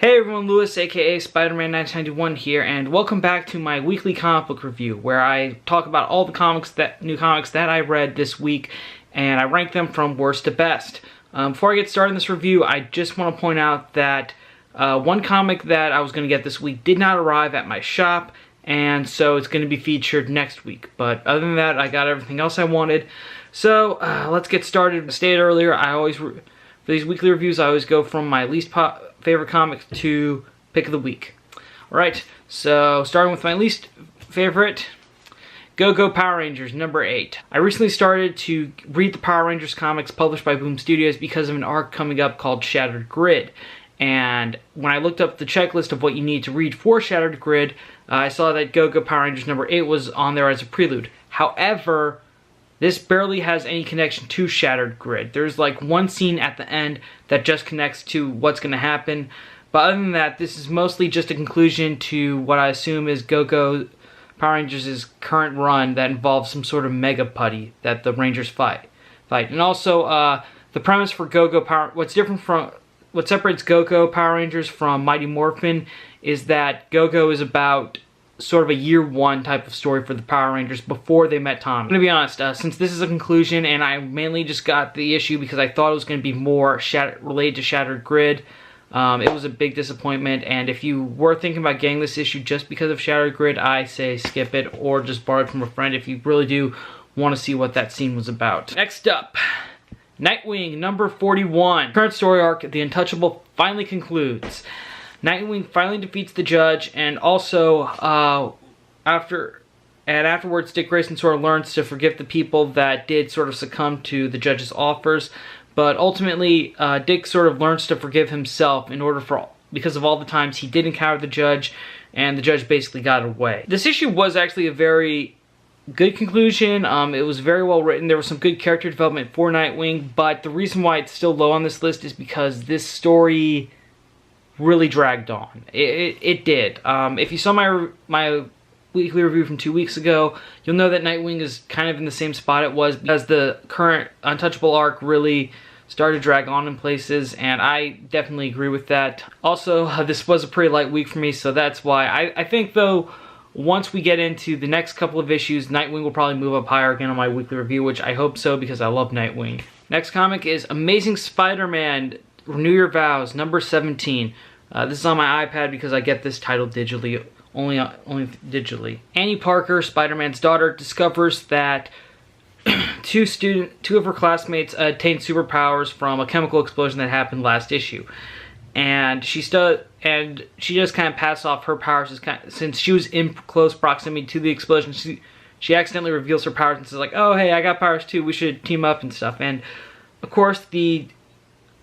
Hey everyone, Lewis aka Spider-Man 1991 here, and welcome back to my weekly comic book review where I talk about all the new comics that I read this week and I rank them from worst to best. Before I get started in this review, I just want to point out that one comic that I was going to get this week did not arrive at my shop, and so it's going to be featured next week. But other than that, I got everything else I wanted. So let's get started. As stated earlier, for these weekly reviews, I always go from my least favorite comic to pick of the week. Alright, so starting with my least favorite, Go-Go Power Rangers number 8. I recently started to read the Power Rangers comics published by Boom Studios because of an arc coming up called Shattered Grid. And when I looked up the checklist of what you need to read for Shattered Grid, I saw that Go-Go Power Rangers number 8 was on there as a prelude. However, this barely has any connection to Shattered Grid. There's like one scene at the end that just connects to what's going to happen. But other than that, this is mostly just a conclusion to what I assume is Go-Go Power Rangers' current run that involves some sort of mega putty that the Rangers fight. And also, the premise for Go-Go Power... What separates Go-Go Power Rangers from Mighty Morphin is that Go-Go is about sort of a year one type of story for the Power Rangers before they met Tommy. I'm gonna be honest, since this is a conclusion and I mainly just got the issue because I thought it was gonna be more related to Shattered Grid, it was a big disappointment, and if you were thinking about getting this issue just because of Shattered Grid, I say skip it or just borrow it from a friend if you really do want to see what that scene was about. Next up, Nightwing number 41. Current story arc, The Untouchable, finally concludes. Nightwing finally defeats the judge, and also afterwards Dick Grayson sort of learns to forgive the people that did sort of succumb to the judge's offers. But ultimately, Dick sort of learns to forgive himself because of all the times he did encounter the judge, and the judge basically got away. This issue was actually a very good conclusion. It was very well written. There was some good character development for Nightwing, but the reason why it's still low on this list is because this story really dragged on. It did. If you saw my weekly review from 2 weeks ago, you'll know that Nightwing is kind of in the same spot it was because the current Untouchable arc really started to drag on in places, and I definitely agree with that. Also, this was a pretty light week for me, so that's why. I think, though, once we get into the next couple of issues, Nightwing will probably move up higher again on my weekly review, which I hope so because I love Nightwing. Next comic is Amazing Spider-Man Renew Your Vows number 17. This is on my iPad because I get this title digitally, only digitally. Annie Parker, Spider-Man's daughter, discovers that two of her classmates attained superpowers from a chemical explosion that happened last issue. And she just kind of passed off her powers since she was in close proximity to the explosion. She accidentally reveals her powers and says like, "Oh hey, I got powers too. We should team up and stuff." And of course,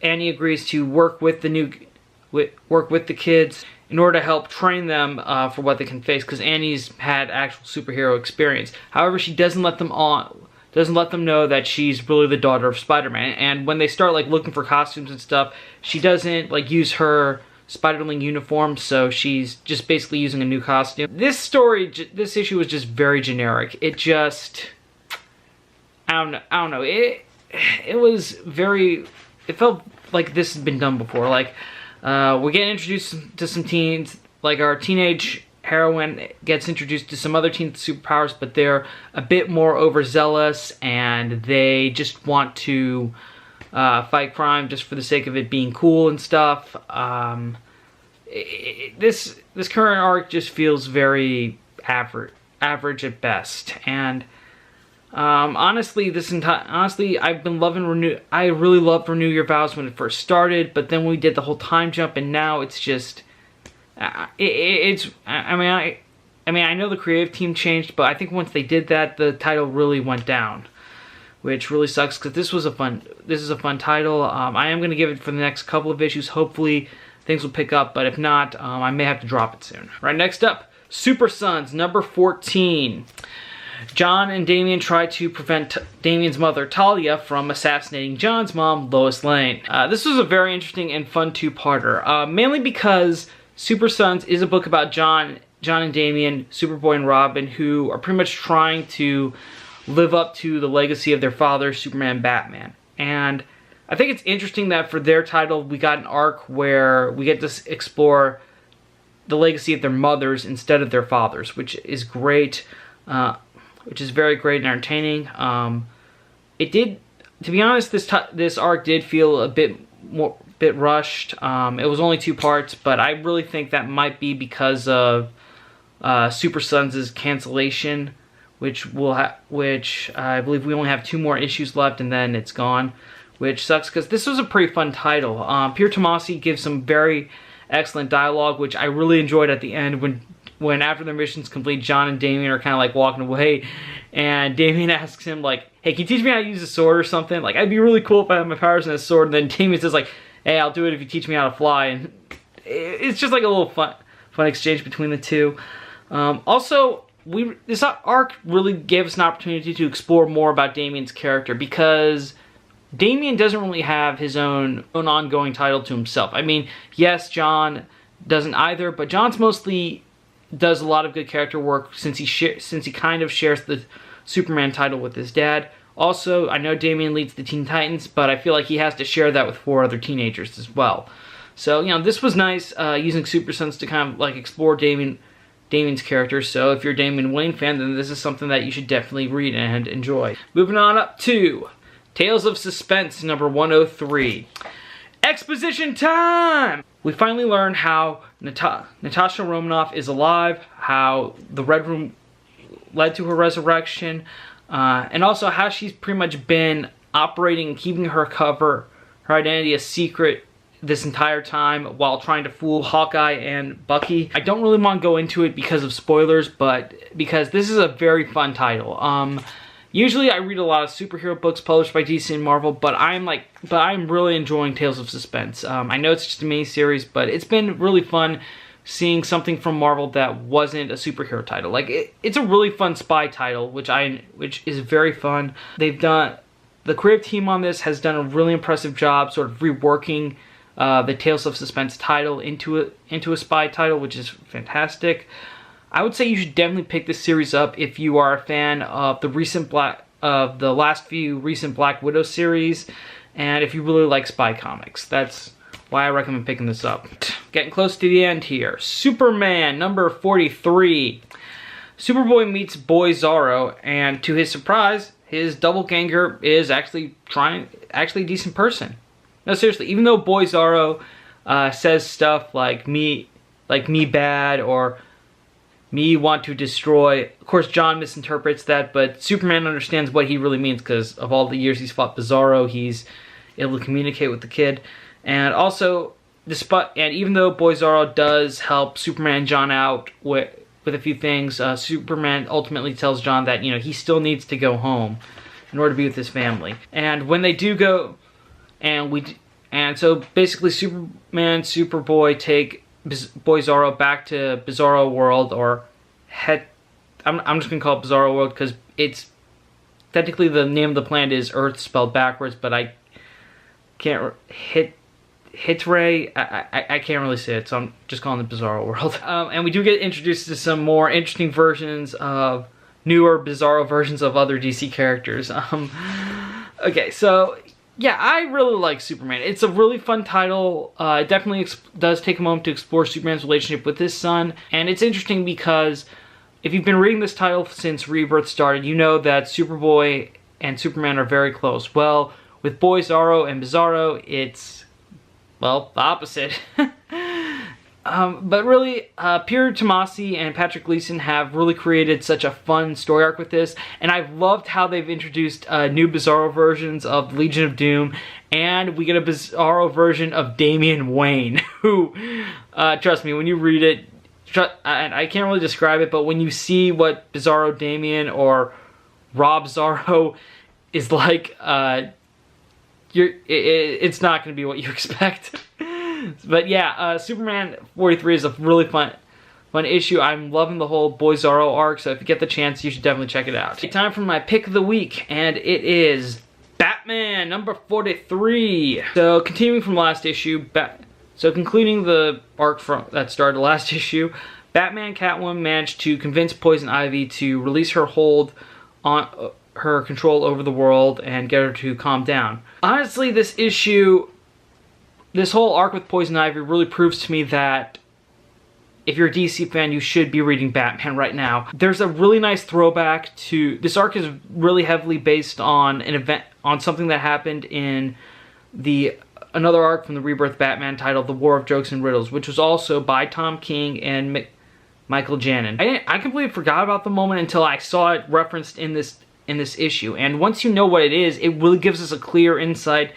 Annie agrees to work with the kids in order to help train them for what they can face, because Annie's had actual superhero experience. However, she doesn't let them know that she's really the daughter of Spider-Man. And when they start like looking for costumes and stuff, she doesn't like use her Spiderling uniform, so she's just basically using a new costume. This issue was just very generic. It just, I don't know. It felt like this has been done before. Like, we're getting introduced to some teens, like our teenage heroine gets introduced to some other teens with superpowers, but they're a bit more overzealous and they just want to fight crime just for the sake of it being cool and stuff. This current arc just feels very average at best, and honestly, I've been loving I really loved Renew Your Vows when it first started, but then we did the whole time jump, and now it's just, I know the creative team changed, but I think once they did that, the title really went down, which really sucks because this is a fun title. I am going to give it for the next couple of issues. Hopefully things will pick up, but if not, I may have to drop it soon. Right, next up, Super Sons number 14. John and Damian try to prevent Damian's mother, Talia, from assassinating John's mom, Lois Lane. This was a very interesting and fun two-parter, mainly because Super Sons is a book about John and Damian, Superboy and Robin, who are pretty much trying to live up to the legacy of their father, Superman, Batman. And I think it's interesting that for their title, we got an arc where we get to explore the legacy of their mothers instead of their fathers, which is great, which is very great and entertaining. It did, to be honest, this arc did feel a bit rushed. It was only 2 parts, but I really think that might be because of Super Sons' cancellation, which I believe we only have 2 more issues left, and then it's gone, which sucks because this was a pretty fun title. Pierre Tomasi gives some very excellent dialogue, which I really enjoyed at the end when after their mission's complete, John and Damien are kind of like walking away, and Damien asks him like, "Hey, can you teach me how to use a sword or something? Like, it'd be really cool if I had my powers in a sword." And then Damien says like, "Hey, I'll do it if you teach me how to fly." And it's just like a little fun exchange between the two. Also, this arc really gave us an opportunity to explore more about Damien's character, because Damien doesn't really have his own ongoing title to himself. I mean, yes, John doesn't either, but John's mostly does a lot of good character work since he kind of shares the Superman title with his dad. Also, I know Damien leads the Teen Titans, but I feel like he has to share that with 4 other teenagers as well. So, you know, this was nice, using Super Sons to kind of like explore Damien's character. So if you're a Damian Wayne fan, then this is something that you should definitely read and enjoy. Moving on up to Tales of Suspense number 103. Exposition time! We finally learn how Natasha Romanoff is alive, how the Red Room led to her resurrection, and also how she's pretty much been operating and keeping her identity a secret this entire time while trying to fool Hawkeye and Bucky. I don't really want to go into it because of spoilers, but because this is a very fun title. Usually I read a lot of superhero books published by DC and Marvel, but I'm really enjoying Tales of Suspense. I know it's just a mini-series, but it's been really fun seeing something from Marvel that wasn't a superhero title. Like, it's a really fun spy title, which is very fun. The creative team on this has done a really impressive job sort of reworking the Tales of Suspense title into a spy title, which is fantastic. I would say you should definitely pick this series up if you are a fan of the last few recent Black Widow series, and if you really like spy comics. That's why I recommend picking this up. Getting close to the end here. Superman number 43. Superboy meets Boy Zorro, and to his surprise, his doppelganger is actually a decent person. No, seriously, even though Boy Zorro says stuff like me bad, or me want to destroy. Of course, John misinterprets that, but Superman understands what he really means because of all the years he's fought Bizarro. He's able to communicate with the kid. And also, even though Boy Zorro does help Superman and John out with a few things, Superman ultimately tells John that, you know, he still needs to go home in order to be with his family. And when they do go, and so basically Superman, Superboy take Boy Zorro back to Bizarro World, or I'm just gonna call it Bizarro World because it's technically the name of the planet is Earth spelled backwards, but I can't Hitre. I can't really say it, so I'm just calling it Bizarro World. And we do get introduced to some more interesting versions of newer Bizarro versions of other DC characters. Okay, so yeah, I really like Superman. It's a really fun title. It definitely does take a moment to explore Superman's relationship with his son. And it's interesting because if you've been reading this title since Rebirth started, you know that Superboy and Superman are very close. Well, with Boy Zorro and Bizarro, it's, well, the opposite. But really, Pierre Tomasi and Patrick Gleason have really created such a fun story arc with this, and I've loved how they've introduced new Bizarro versions of Legion of Doom, and we get a Bizarro version of Damian Wayne, who, trust me, when you read it, and I can't really describe it, but when you see what Bizarro Damian or Rob Zorro is like, it's not going to be what you expect. But yeah, Superman 43 is a really fun issue. I'm loving the whole Boy Zorro arc, so if you get the chance, you should definitely check it out. Time for my pick of the week, and it is Batman number 43. So continuing from last issue, concluding the arc that started last issue, Batman Catwoman managed to convince Poison Ivy to release her hold on her control over the world and get her to calm down. Honestly, this whole arc with Poison Ivy really proves to me that if you're a DC fan, you should be reading Batman right now. There's a really nice throwback to... This arc is really heavily based on an event, on something that happened in another arc from the Rebirth Batman titled The War of Jokes and Riddles, which was also by Tom King and Michael Janin. I completely forgot about the moment until I saw it referenced in this issue. And once you know what it is, it really gives us a clear insight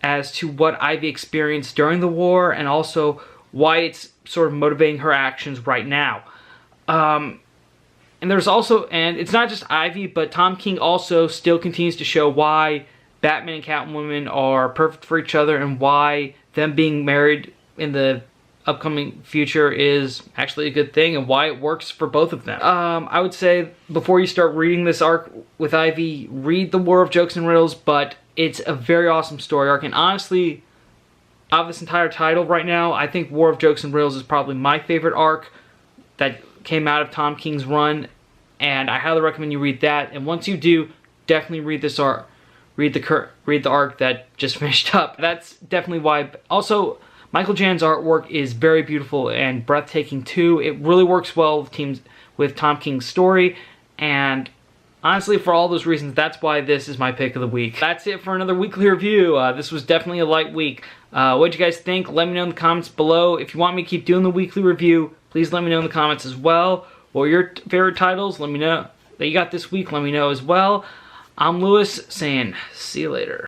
as to what Ivy experienced during the war and also why it's sort of motivating her actions right now. And there's also, and it's not just Ivy, but Tom King also still continues to show why Batman and Catwoman are perfect for each other and why them being married in the upcoming future is actually a good thing and why it works for both of them. I would say before you start reading this arc with Ivy, read The War of Jokes and Riddles, but it's a very awesome story arc, and honestly, out of this entire title right now, I think War of Jokes and Riddles is probably my favorite arc that came out of Tom King's run, and I highly recommend you read that. And once you do, definitely read this arc. Read the arc that just finished up. That's definitely why. Also, Michael Jan's artwork is very beautiful and breathtaking too. It really works well with Tom King's story, and honestly, for all those reasons, that's why this is my pick of the week. That's it for another weekly review. This was definitely a light week. What'd you guys think? Let me know in the comments below. If you want me to keep doing the weekly review, please let me know in the comments as well. What are your favorite titles? Let me know that you got this week. Let me know as well. I'm Lewis saying, see you later.